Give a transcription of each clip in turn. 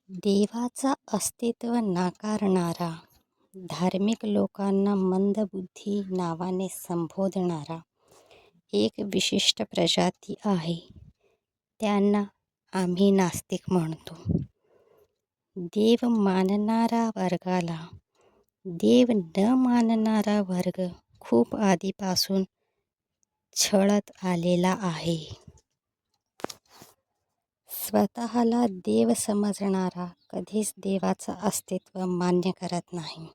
देवाचं अस्तित्व नाकारणारा, धार्मिक लोकांना मंदबुद्धी नावाने संबोधणारा एक विशिष्ट प्रजाती आहे. त्यांना आम्ही नास्तिक म्हणतो. देव मानणारा वर्गाला देव न मानणारा वर्ग खूप आधीपासून छळत आलेला आहे. स्वतःला देव समजणारा कधीच देवाचं अस्तित्व मान्य करत नाही.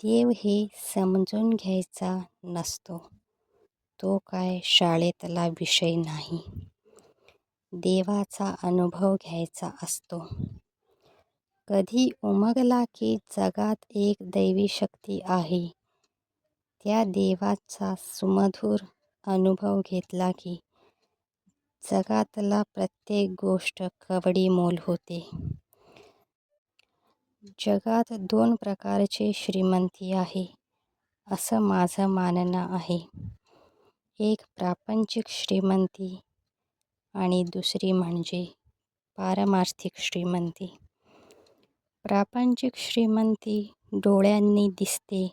देव हे समजून घ्यायचा नसतो. तो काय शाळेतला विषय नाही. देवाचा अनुभव घ्यायचा असतो. कधी उमगला की जगात एक दैवी शक्ती आहे. त्या देवाचा सुमधुर अनुभव घेतला की जगातला प्रत्येक गोष्ट कवडीमोल होते. जगात 2 प्रकारची श्रीमंती आहे, असं माझं मानणं आहे. एक प्रापंचिक श्रीमंती आणि दुसरी म्हणजे पारमार्थिक श्रीमंती. प्रापंचिक श्रीमंती डोळ्यांनी दिसते.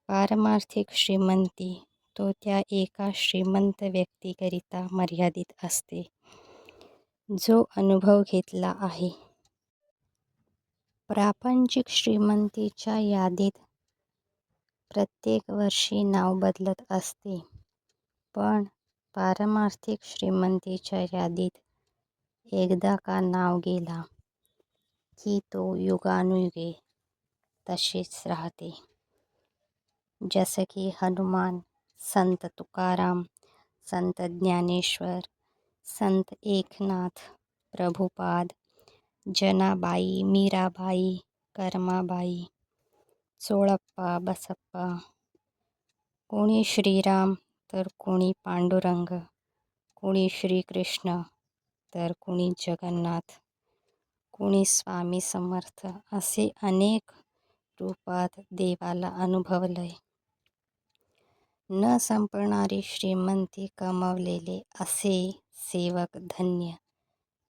पारमार्थिक श्रीमंती तो त्या एका श्रीमंत व्यक्तीकरिता मर्यादित असते, जो अनुभव घेतला आहे. प्रापंचिक श्रीमंतीच्या यादीत प्रत्येक वर्षी नाव बदलत असते, पण पारमार्थिक श्रीमंतीच्या यादीत एकदा का नाव गेला की तो युगानुयुगे तशीच राहते. जसं की हनुमान, संत तुकाराम, संत ज्ञानेश्वर, संत एकनाथ, प्रभुपाद, जनाबाई, मीराबाई, कर्माबाई, चोळप्पा, बसप्पा. कोणी श्रीराम तर कोणी पांडुरंग, कोणी श्रीकृष्ण तर कोणी जगन्नाथ, कोणी स्वामी समर्थ असे अनेक रूपात देवाला अनुभवलंय. न संपणारी श्रीमंती कमावलेले असे सेवक धन्य